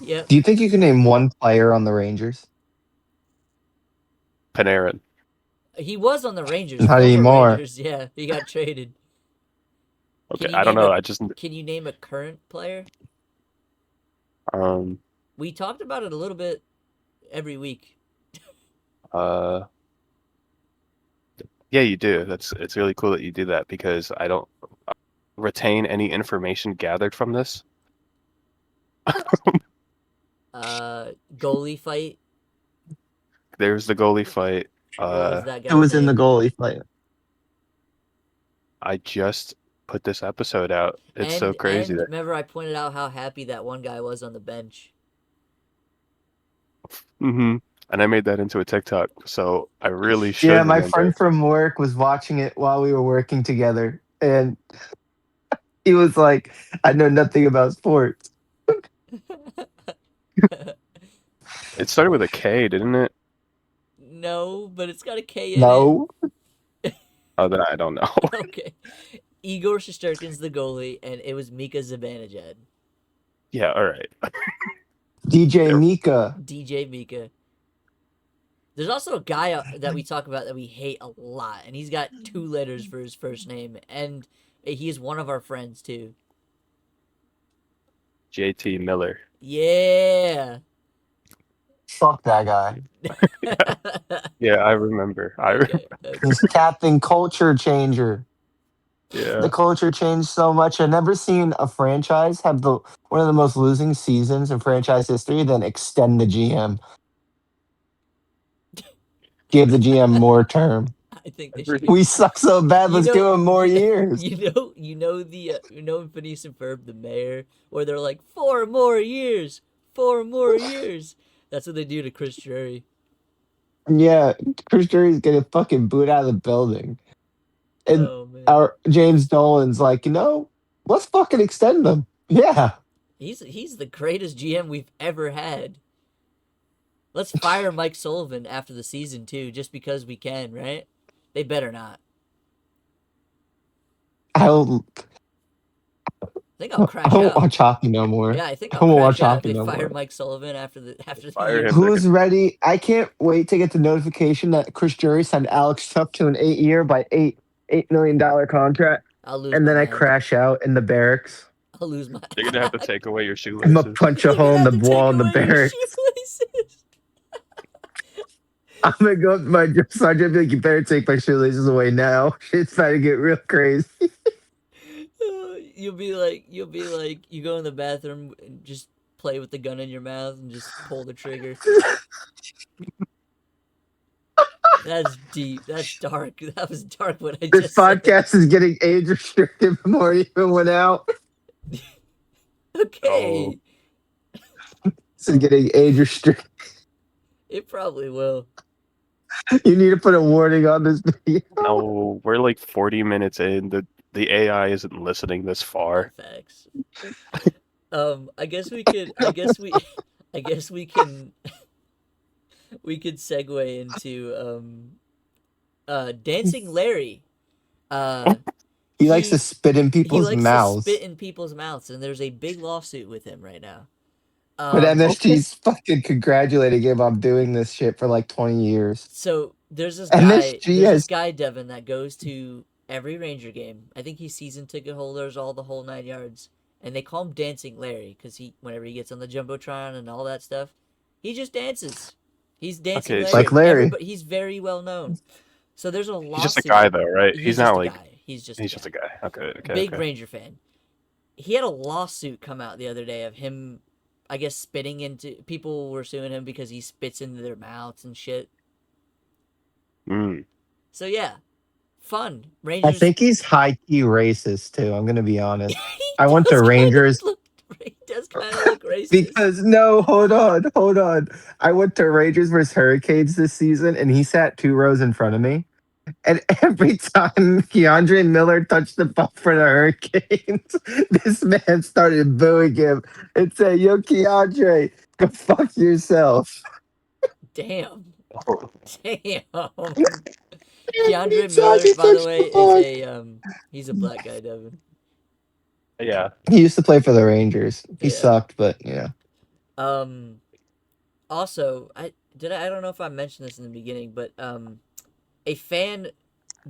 Yep. Do you think you can name one player on the Rangers? Panarin. He was on the Rangers, Not former anymore. Rangers. Yeah, he got traded. Okay, Can you I don't name know. a I just Can you name a current player? um We talked about it a little bit every week. uh yeah, you do. It's really cool that you do that because I don't retain any information gathered from this. Goalie fight. There's the goalie fight. What was Uh, that Who guy's was in the name? goalie fight? I just put this episode out. It's so crazy And that. remember, I pointed out how happy that one guy was on the bench. Hmm. And I made that into a TikTok, so I really Yeah, should my remember. friend from work was watching it while we were working together, and he was like, "I know nothing about sports." It started with a K, didn't it? No, but it's got a K in it. No, Oh, then I don't know. Okay. Igor Shesterkin's the goalie, and it was Mika Zibanejad. Yeah, all right. DJ There- Mika. DJ Mika. There's also a guy that we talk about that we hate a lot, and he's got 2 letters for his first name, and he is one of our friends too. JT Miller. Yeah. Fuck that guy. Yeah, I remember. Okay. He's Captain Culture Changer. The Yeah. culture changed so much. I've never seen a franchise have the one of the most losing seasons in franchise history, then extend the GM. Give the GM more term. I think they should be. Every- We suck so bad. You Let's know, give him more years. in Phineas and Ferb, the mayor, where they're like 4 more years, 4 more years. That's what they do to Chris Drury. Yeah, Chris Drury's getting fucking booed out of the building. And Oh man, our James Dolan's like, let's fucking extend them. Yeah. he's the greatest GM we've ever had. Let's fire Mike Sullivan after the season too, just because we can, right? They better not. I'll I think I'll I crash won't out. watch hockey no more. Yeah, I think I I'll won't crash watch out if hockey they no fire more. Mike Sullivan after the Fire year. him. Who's ready? I can't wait to get the notification that Chris Jury signed Alex Tuck to an 8 year by $8 million contract, I'll lose and my then I mind. crash out in the barracks. I'll lose my. They're gonna have to take away your I'm gonna shoelaces. punch a They're hole gonna in have the to take wall in the away your barracks. shoelaces. I'm gonna go up to my drill sergeant and be like, "You better take my shoelaces away now. Shit's about to get real crazy." You'll be like, you go in the bathroom and just play with the gun in your mouth and just pull the trigger. That's deep. That's dark. That was dark what I This just said. podcast is getting age restricted before it even went out. Oh, Okay. This is getting age restricted. It probably will. You need to put a warning on this video. no, we're like 40 minutes in. The AI isn't listening this far. Facts. I guess we could. I guess we. I guess we can. We could segue into Dancing Larry. Uh, He likes to he spit in he people's likes to spit mouths. in people's mouths, and there's a big lawsuit with him right now. But Okay. MSG's fucking congratulating him on doing this shit for like 20 years. So there's this guy. MSG There's this has guy Devin that goes to every Ranger game. I think he's season ticket holders, all the whole 9 yards, and they call him Dancing Larry because whenever he gets on the jumbotron and all that stuff, he just dances. He's Dancing Okay, Larry, so like and Larry. everybody. He's very well known. So there's a he's just a lawsuit. guy, though, right? He's He's not just a like guy. He's just he's a just guy. a guy. Okay, okay, Big okay. Ranger fan. He had a lawsuit come out the other day of him, I guess, spitting into people were suing him because he spits into their mouths and shit. Mm. So yeah, fun I Rangers. think he's high key racist too. I'm gonna be honest. He I went to does kind of Rangers look. He does kind of look racist. because no, hold on. I went to Rangers versus Hurricanes this season, and he sat 2 rows in front of me. And every time Keandre Miller touched the ball for the Hurricanes, this man started booing him and saying, "Yo, Keandre, go fuck yourself." Damn. Oh, Damn. Every Keandre time Miller, he by the touched way, the is puck. he's a black guy, Devin. yeah. He used to play for the Rangers. He Yeah. sucked, but yeah. Um, Also, I don't know if I mentioned this in the beginning, but a fan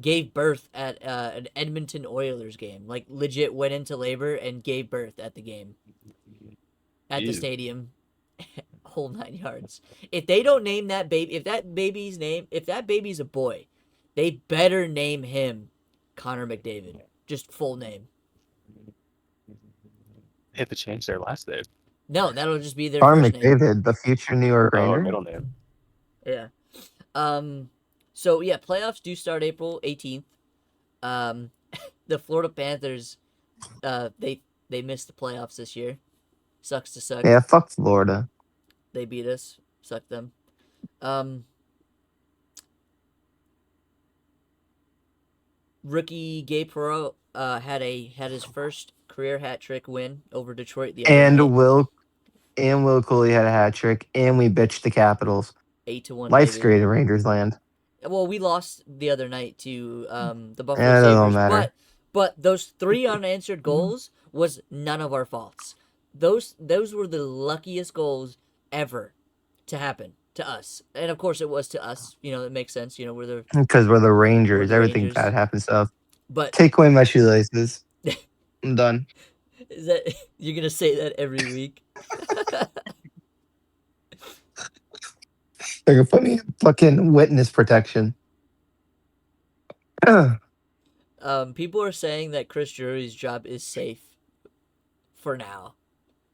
gave birth at an Edmonton Oilers game. Like legit went into labor and gave birth at the game at the Ew. stadium, whole 9 yards. If they don't name that baby, if that baby's a boy, they better name him Connor McDavid. Just full name. They have to change their last name. No, that'll just be their Connor first name. McDavid, the future New York Oh, or Ranger. middle name. Yeah. Um. So yeah, playoffs do start April 18th. Um, the Florida Panthers, they missed the playoffs this year. Sucks to suck. Yeah, fuck Florida. They beat us. Suck them. Um, Rookie Gabe Perreault had his first career hat trick win over Detroit the other night. And Will Cooley had a hat trick, and we bitched the Capitals. 8-1, Life's baby. great in Rangers land. Well, we lost the other night to the Buffalo Yeah, it doesn't Sabres, matter. but those 3 unanswered goals was none of our faults. Those were the luckiest goals ever to happen to us, and of course it was to us. You know, it makes sense. You know, Because we're the we're Rangers. the Everything Rangers, bad happens to us. but Take away my shoelaces. I'm done. is that you're gonna say that every week? They're gonna put me in fucking witness protection. People are saying that Chris Drury's job is safe for now.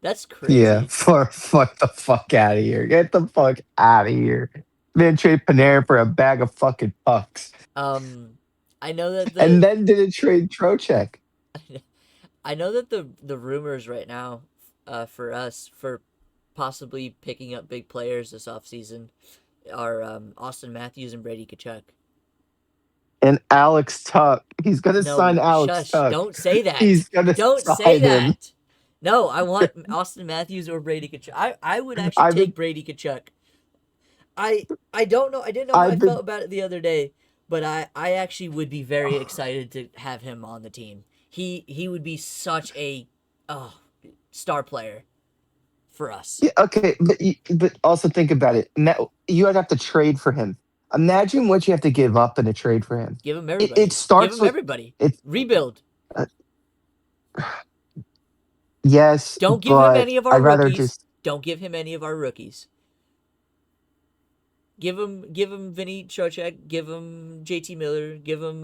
That's Yeah, crazy. fuck the fuck out of here. Get the fuck out of here. Man, trade Panarin for a bag of fucking pucks. Um, I know that And the then didn't trade Trocheck. I know that the rumors right now, for us for possibly picking up big players this offseason are Austin Matthews and Brady Kachuk. And Alex Tuck. He's gonna sign No, Alex shush! Tuck. Don't say that. He's gonna Don't say sign him. that. No, I want Austin Matthews or Brady Kachuk. I would actually I've been take Brady Kachuk. I don't know. I didn't know how I I've felt been about it the other day, but I actually would be very excited to have him on the team. He would be such a star player for us. Yeah, okay, but also think about it. You would have to trade for him. Imagine what you have to give up in a trade for him. Give him It everybody. Give starts him with everybody. it. Rebuild. Uh, yes, Don't give him but any of our I'd rather rookies. just. Don't give him any of our rookies. Give him Vinny Trocheck. Give him JT Miller. Give him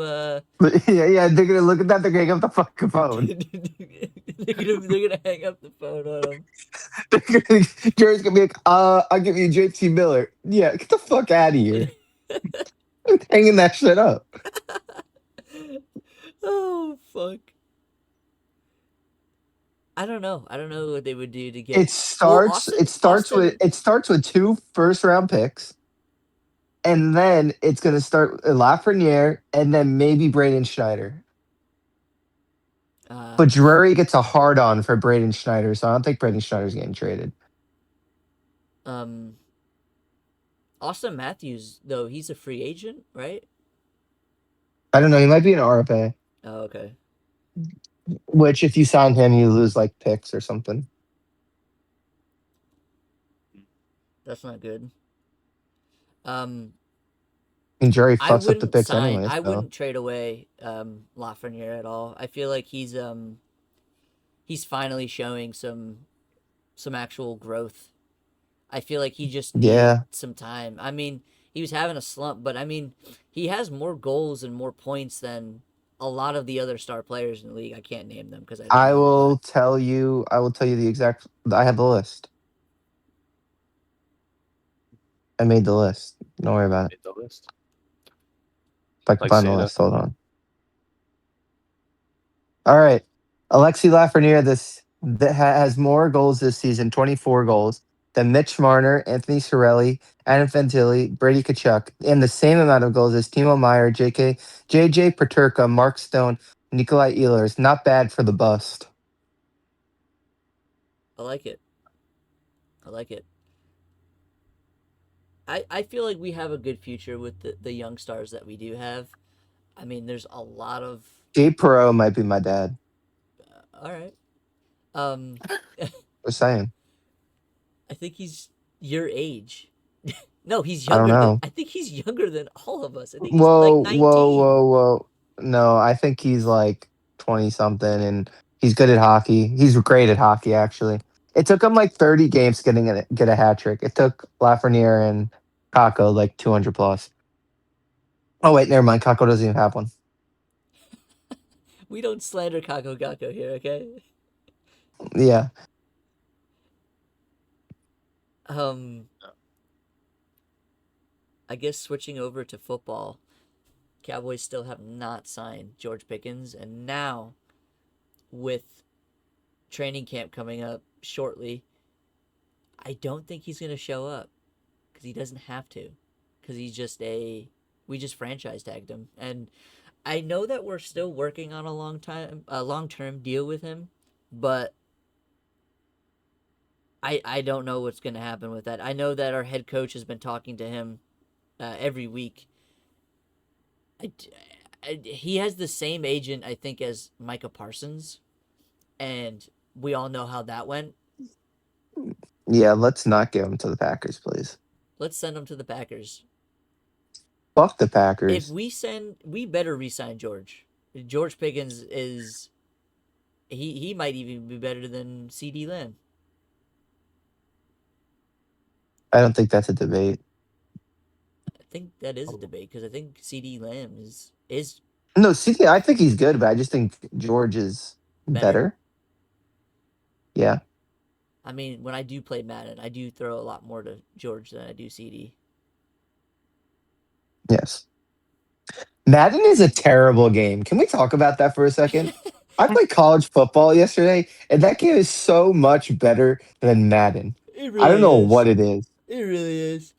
Yeah, they're gonna look at that. They're gonna hang up the fucking phone. they're gonna hang up the phone on him. Jerry's gonna be like, I'll give you JT Miller. Yeah, get the fuck out of here. Hanging that shit up. Oh fuck. I don't know. I don't know what they would do to get. It Well, starts it starts with Austin. it starts with 2 first-round picks, and then it's gonna start Lafreniere and then maybe Braden Schneider. Uh, But Drury gets a hard on for Braden Schneider, so I don't think Braden Schneider's getting traded. um, Austin Matthews though he's a free agent, right? I don't know, he might be an RFA. Oh, okay. Which if you sign him, you lose like picks or something. That's not good. Um, And Drury I fucks up the wouldn't picks sign. anyway, I so wouldn't trade away Lafreniere at all. I feel like he's finally showing some actual growth. I feel like he just needed yeah. some time. I mean, he was having a slump, but I mean, he has more goals and more points than a lot of the other star players in the league. I can't name them because I don't I know a lot. will tell you the exact I have the list. I made the list. Don't worry about it. Made the list. If I can Like find the Santa. list, hold on. All right. Alexi Lafreniere has more goals this season, 24 goals, than Mitch Marner, Anthony Cirelli, Adam Fantilli, Brady Kachuk, and the same amount of goals as Timo Meyer, JJ Paterka, Mark Stone, Nikolai Ehlers. Not bad for the bust. I like it. I like it. I feel like we have a good future with the young stars that we do have. I mean, there's a lot of. Gabe Perreault might be my dad. All right. Um, Just saying. I think he's your age. No, he's I don't younger than. know. I think he's younger than all of us. I think he's like Whoa, whoa, 19. whoa, whoa. No, I think he's like 20 something and he's good at hockey. He's great at hockey, actually. It took him like 30 games getting get a hat trick. It took Lafreniere and Kako like 200 plus. Oh, wait, never mind. Kako doesn't even have one. We don't slander Kako Gakko here, okay? Yeah. Um, I guess switching over to football, Cowboys still have not signed George Pickens, and now with training camp coming up shortly, I don't think he's gonna show up because he doesn't have to, because he's just a we just franchise tagged him, and I know that we're still working on a long term deal with him, but I don't know what's gonna happen with that. I know that our head coach has been talking to him every week. I, he has the same agent I think as Micah Parsons, and we all know how that went. Yeah, let's not give him to the Packers, please. Let's send him to the Packers. Fuck the If Packers. we better resign George. George Pickens is he might even be better than CD Lamb. I don't think that's a debate. I think that is a debate because I think CD Lamb is No, CT, I think he's good, but I just think George is better. better. Yeah, I mean, when I do play Madden, I do throw a lot more to George than I do CD. yes. Madden is a terrible game. Can we talk about that for a second? I played college football yesterday, and that game is so much better than Madden. It I don't really know is. what it is. It really is.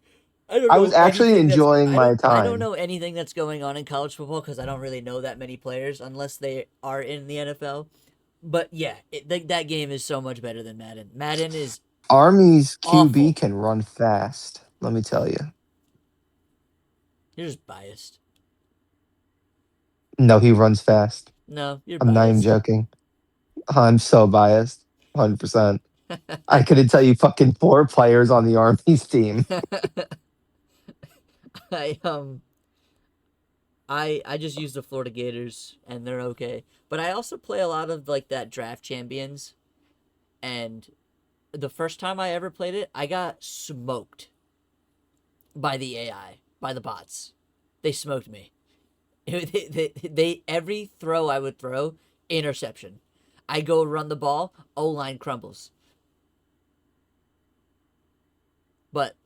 I don't I was know actually anything that's enjoying my I don't time. know anything that's going on in college football because I don't really know that many players unless they are in the NFL. But yeah, that game is so much better than Madden. Madden is Army's QB awful. can run fast. Let me tell you. You're just biased. No, he runs fast. No, you're I'm not even biased. joking. I'm so biased. 100%. I couldn't tell you fucking four players on the Army's team. I I just use the Florida Gators and they're okay. But I also play a lot of like that draft champions, and the first time I ever played it, I got smoked by the AI, by the bots. They smoked me. They every throw I would throw, interception. I go run the ball, O line crumbles. But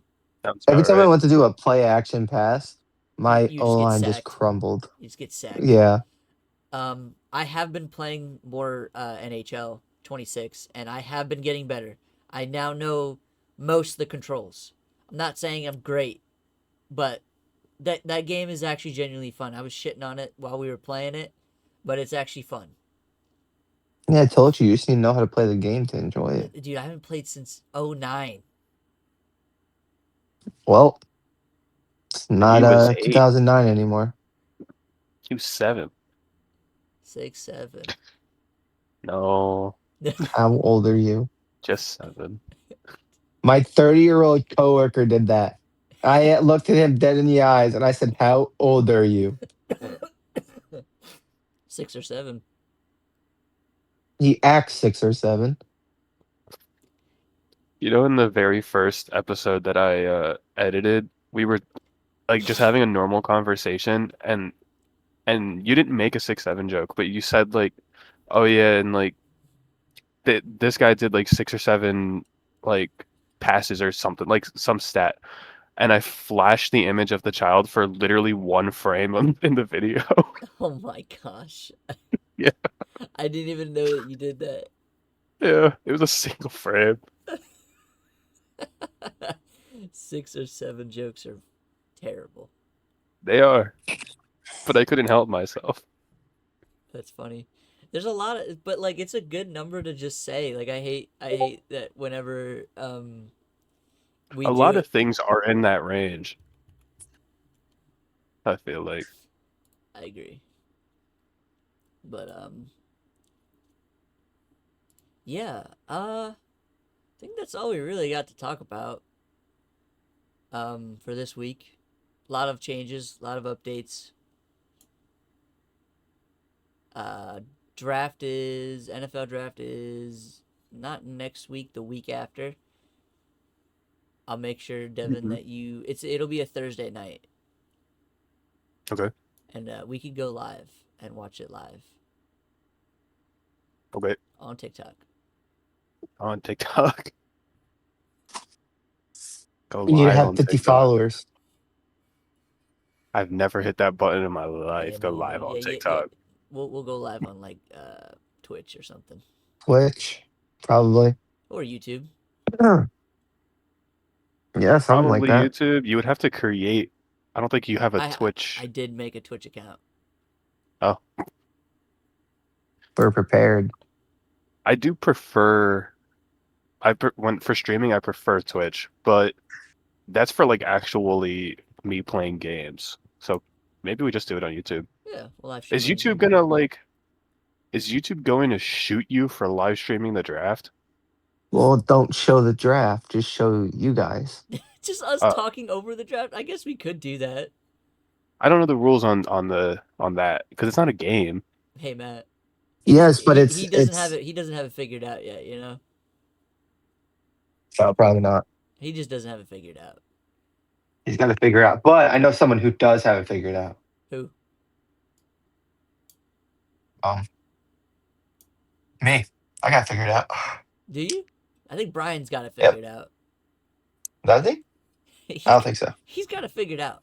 Sounds Every about time I right. went to do a play action pass, my you O just get line just sacked. crumbled. You just get sacked. Yeah. I have been playing more NHL 26, and I have been getting better. I now know most of the controls. I'm not saying I'm great, but that game is actually genuinely fun. I was shitting on it while we were playing it, but it's actually fun. Yeah, I told you, you just need to know how to play the game to enjoy it. Dude, I haven't played since '09. Well, it's not He was 8. 2009 anymore. He was 7. 6, 7. No, How old are you? just 7. My 30-year-old coworker did that. I looked at him dead in the eyes and I said, "How old are you?" 6 or 7. He acts 6 or 7. You know, in the very first episode that I edited, we were like just having a normal conversation, and you didn't make a 6-7 joke, but you said like, "Oh yeah," and like th this guy did like 6 or 7 like passes or something, like some stat, and I flashed the image of the child for literally one frame in the video. Oh my gosh. Yeah, I didn't even know that you did that. yeah, it was a single frame. 6 or 7 jokes are terrible. They are, but I couldn't help myself. That's funny. There's a lot of, but like it's a good number to just say. Like I hate that whenever we A do lot it. of things are in that range, I feel like. I agree. But yeah. think that's all we really got to talk about for this week. A lot of changes, a lot of updates. Uh, draft is NFL draft is not next week, the week after. I'll make sure, Devin, Mhm. that it'll be a Thursday night, Okay. and we could go live and watch it live Okay. on TikTok. On TikTok. Go We need to live have on 50 TikTok. followers. I've never hit that button in my Yeah, life. Go me either. live Yeah, on yeah, yeah. TikTok. We'll go live on like Twitch or something, Twitch, probably. or YouTube. Yeah, something like Probably that. YouTube. You would have to create. I don't think you have a I Twitch. did make a Twitch account. Oh, We're prepared. I do prefer. When for streaming, I prefer Twitch, but that's for like actually me playing games. So maybe we just do it on YouTube. Yeah, we'll live stream Is on YouTube YouTube. gonna like? Is YouTube going to shoot you for live streaming the draft? Well, don't show the draft, just show you guys. Just us Uh, talking over the draft. I guess we could do that. I don't know the rules on that because it's not a game. Hey Matt, Yes, but he doesn't have it's it. He doesn't have it figured out yet. You know, probably not. he just doesn't have it figured out. He's got to figure it out. But I know someone who does have it figured out. Who? Um, me. I got it figured out. Do you? I think Brian's got it Yep. figured out. Does he? I He's don't think so. he's got it figured out.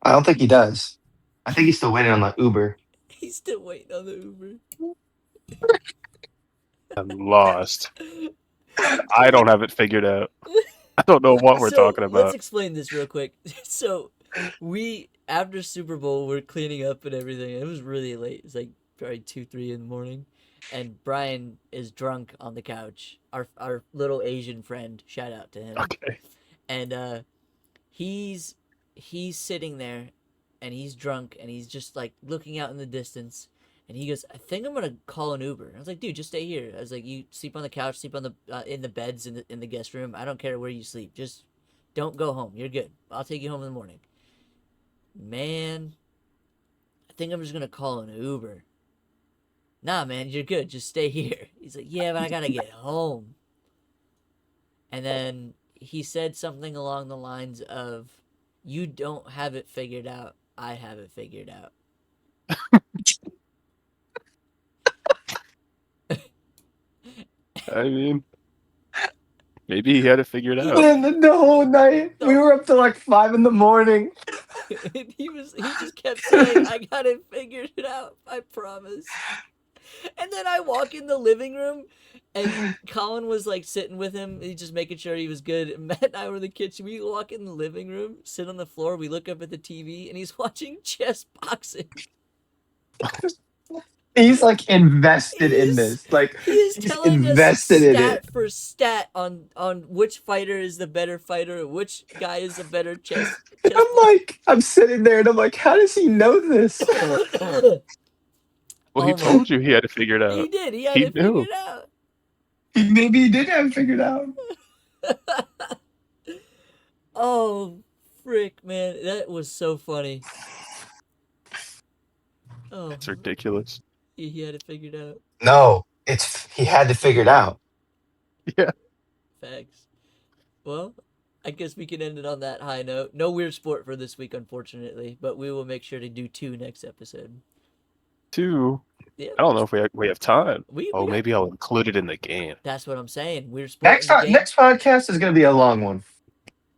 I don't think he does. I think he's still waiting on the Uber. He's still waiting on the Uber. I'm lost. I don't have it figured out. I don't know what we're talking Let's about. explain this real quick. So we after Super Bowl we're cleaning up and everything. It was really late. It's like probably 2, 3 in the morning. And Brian is drunk on the couch. Our little Asian friend, shout out to him. Okay. And he's sitting there and he's drunk and he's just like looking out in the distance and he goes, I think I'm gonna call an Uber. I was like, dude, just stay here. I was like, you sleep on the couch, sleep on the in the beds in the guest room. I don't care where you sleep, just don't go home. You're good. I'll take you home in the morning. Man, I think I'm just gonna call an Uber. Nah, man, you're good, just stay here. He's like, yeah, but I gotta get home. And then he said something along the lines of, you don't have it figured out, I have it figured out. I mean, maybe he had it figured out. Man, the whole night we were up till like 5 in the morning. And he just kept saying, I got it figured out, I promise. And then I walk in the living room and Colin was like sitting with him, he's just making sure he was good. And Matt and I were in the kitchen. We walk in the living room, sit on the floor, we look up at the TV, and he's watching chess boxing. He's like invested in He's this. Like he is he's telling us invested in it. stat for stat on which fighter is the better fighter, which guy is the better chess I'm sitting there and I'm like, how does he know this? player. Well, he Oh my! told you he had it figured He out. did. He had He it knew. figured out. Maybe he did have it figured out. Oh, frick, man, that was so funny. Oh, It's ridiculous. he had it figured out. No, he had to figure it out. Yeah. Facts. Well, I guess we can end it on that high note. No weird sport for this week, unfortunately, but we will make sure to do 2 next episode. 2. Yeah, I don't know if we have time. we Oh, got. maybe I'll include it in the game. That's what I'm saying. Weird sport in the game. Next podcast is gonna be a long one.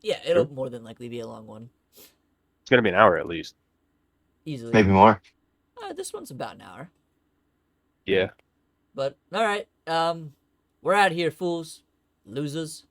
Yeah, it'll Sure. more than likely be a long one. It's gonna be an hour at least. Easily. Maybe more. This one's about an hour. Yeah. But all right. We're out here, fools, losers.